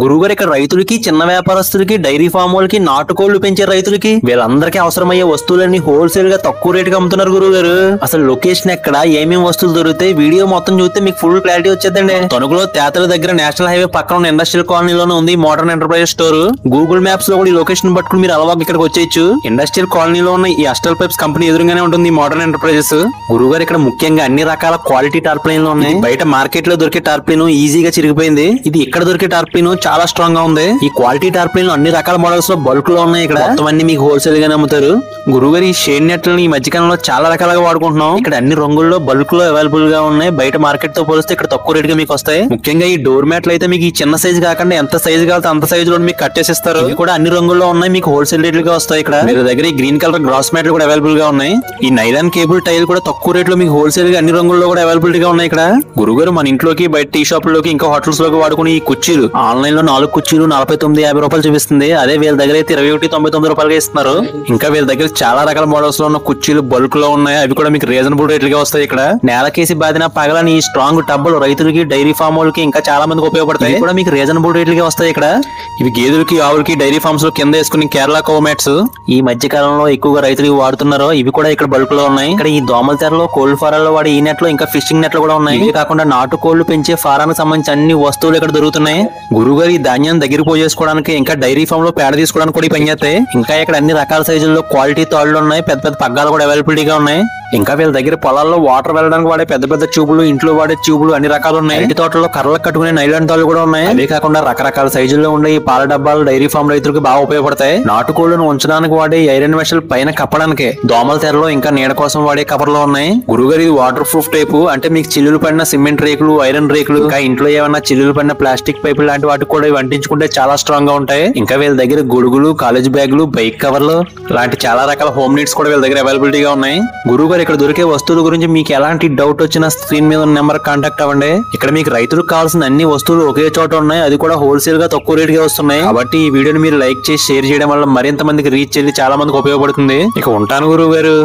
గురువుగారు ఇక్కడ రైతులకి, చిన్న వ్యాపారస్తులకి, డైరీ ఫామ్ వాళ్ళకి, నాటుకోళ్లు పెంచే రైతులకి వీళ్ళందరికీ అవసరమయ్యే వస్తువులన్నీ హోల్సేల్ గా తక్కువ రేటుకి అమ్ముతున్నారు గురువుగారు. అసలు లొకేషన్ ఎక్కడ, ఏమేమి వస్తువులు దొరుకుతాయి, వీడియో మొత్తం చూస్తే మీకు ఫుల్ క్లారిటీ వచ్చేదండి. తణుకులో తేతల దగ్గర నేషనల్ హైవే పక్కన ఉన్న ఇండస్ట్రియల్ కాలనీలోనే ఉంది modern enterprises store. Google maps లో కూడా ఈ లొకేషన్ పట్టుకుని మీరు అలవాకు ఇక్కడికి వచ్చేయచ్చు. ఇండస్ట్రియల్ కాలనీలో ఉన్న ఈ అస్టల్ పైప్స్ కంపెనీ ఎదురుగానే ఉంటుంది మోడర్న్ ఎంటర్ప్రైజెస్. గురువుగారు ఇక్కడ ముఖ్యంగా అన్ని రకాల క్వాలిటీ టార్ప్లైన్లు ఉన్నాయి. బయట మార్కెట్ లో దొరికే టార్ప్లైన్ ఈజీగా చిరిగిపోయింది. ఇది ఇక్కడ దొరికే టార్ప్లైన్ చాలా స్ట్రాంగ్ గా ఉంది. ఈ క్వాలిటీ టార్ప్లైన్ అన్ని రకాల మోడల్స్ లో బల్క్ లో ఉన్నాయి. ఇక్కడ మొత్తం అన్ని మీకు హోల్సేల్ గానే అమ్ముతారు. గురువుగారు ఈ షేడ్ నెట్లను ఈ మధ్యకాలంలో చాలా రకాలుగా వాడుకుంటున్నాం. ఇక్కడ అన్ని రంగుల్లో బల్క్ లో అవైలబుల్ గా ఉన్నాయి. బయట మార్కెట్ తో పోలిస్తే ఇక్కడ తక్కువ రేట్ గా మీకు వస్తాయి. ముఖ్యంగా ఈ డోర్ మ్యాట్లు అయితే మీకు ఈ చిన్న సైజ్ కాకుండా ఎంత సైజ్ కావాలంటే అంత సైజ్ లో మీకు కట్టేసిస్తారు. ఇవి కూడా అన్ని రంగుల్లో ఉన్నాయి. మీకు హోల్సేల్ రేట్లుగా వస్తాయి. ఇక్కడ మీ దగ్గర ఈ గ్రీన్ కలర్ గ్రాస్ మ్యాట్లు కూడా అవైలబుల్ గా ఉన్నాయి. ఈ నైలాన్ కేబుల్ టైల్ కూడా తక్కువ రేట్ లో మీకు హోల్సేల్ గా అన్ని రంగుల్లో కూడా అవైలబిలిటీ గా ఉన్నాయి. ఇక్కడ గురుగారు మన ఇంట్లోకి, బయట టీ షాప్ లోకి, ఇంకా హోటల్స్ లోకి వాడుకుని ఈ కుర్చీలు ఆన్లైన్ లో 4 కుర్చీలు 49.50 రూపాయలు చూపిస్తుంది. అదే వీళ్ళ దగ్గర అయితే 21.99 రూపాయలుగా ఇస్తున్నారు. ఇంకా వీళ్ళ దగ్గర చాలా రకాల మోడల్స్ లో ఉన్న కుర్చీలు బల్క్ లో ఉన్నాయి. అవి కూడా మీకు రీజనబుల్ రేట్లుగా వస్తాయి. ఇక్కడ నేలకేసి బాధిన పగలని ఈ స్ట్రాంగ్ టబ్బులు రైతులకి, డైరీ ఫామ్ వాళ్ళకి ఇంకా చాలా మందికి ఉపయోగపడతాయి. కూడా మీకు రీజనబుల్ రేట్లుగా వస్తాయి. ఇక్కడ ఇవి గేదెలకి, ఆవులకి, డైరీ ఫార్మ్స్ లో కింద వేసుకుని కేరళ కోమాట్స్ ఈ మధ్య కాలంలో ఎక్కువగా రైతులు వాడుతున్నారు. ఇవి కూడా ఇక్కడ బల్క్ లో ఉన్నాయి. ఇక్కడ ఈ దోమల తెరలో, కోల్డ్ ఫారాల్లో వాడే ఈ నెట్లు, ఇంకా ఫిషింగ్ నెట్లు కూడా ఉన్నాయి. ఇవి కాకుండా నాటుకోళ్లు పెంచే ఫారానికి సంబంధించి అన్ని వస్తువులు ఇక్కడ దొరుకుతున్నాయి. గురువుగారు ఈ ధాన్యాన్ని దగ్గర పోజేసుకోవడానికి, ఇంకా డైరీ ఫామ్ లో పేడ తీసుకోవడానికి కూడా పనిచేస్తాయి. ఇంకా ఇక్కడ అన్ని రకాల సైజుల్లో క్వాలిటీ తాళ్లు ఉన్నాయి. పెద్ద పెద్ద పగ్గాలు కూడా అవైలబిలిటీగా ఉన్నాయి. ఇంకా వీళ్ళ దగ్గర పొలాల్లో వాటర్ వెళ్ళడానికి వాడే పెద్ద పెద్ద ట్యూబులు, ఇంట్లో వాడే ట్యూబులు అన్ని రకాలు ఉన్నాయి. ఇంటి తోటలో కర్రలకు కట్టుకునే నైలాన్ తాళ్లు కూడా ఉన్నాయి. అదే కాకుండా రకరకాల సైజుల్లో ఉండే ఈ పాల డబ్బాలు డైరీ ఫామ్ రైతులకు బాగా ఉపయోగపడతాయి. నాటుకోళ్లను ఉంచడానికి వాడే ఐరన్ మెషల్ పైన కప్పడానికి, దోమల తెరలో, ఇంకా నీడ కోసం వాడే కవర్లు ఉన్నాయి. గురుగారు ఇది వాటర్ ప్రూఫ్ టైపు, అంటే మీకు చిల్లులు పడిన సిమెంట్ రేకులు, ఐరన్ రేకులు, ఇంకా ఇంట్లో ఏమన్నా చిల్లులు పడిన ప్లాస్టిక్ పైపులు లాంటి వాటికి కూడా ఇవి అంటించుకుంటే చాలా స్ట్రాంగ్ గా ఉంటాయి. ఇంకా వీళ్ళ దగ్గర గొడుగులు, కాలేజ్ బ్యాగులు, బైక్ కవర్లు లాంటి చాలా రకాల హోమ్ నీడ్స్ కూడా వీళ్ళ దగ్గర అవైలబిలిటీగా ఉన్నాయి. గురువుగారు ఇక్కడ దొరికే వస్తువుల గురించి మీకు ఎలాంటి డౌట్ వచ్చినా స్క్రీన్ మీద ఉన్న నెంబర్ కాంటాక్ట్ అవ్వండి. ఇక్కడ మీకు రైతులకు కావాల్సిన అన్ని వస్తువులు ఒకే చోట ఉన్నాయి. అది కూడా హోల్సేల్ గా తక్కువ రేట్ గా వస్తున్నాయి. కాబట్టి ఈ వీడియోని మీరు లైక్ చేసి షేర్ చేయడం వల్ల మరింత మందికి రీచ్ చేసి చాలా మందికి ఉపయోగపడుతుంది. ఇక ఉంటాను గురువు గారు.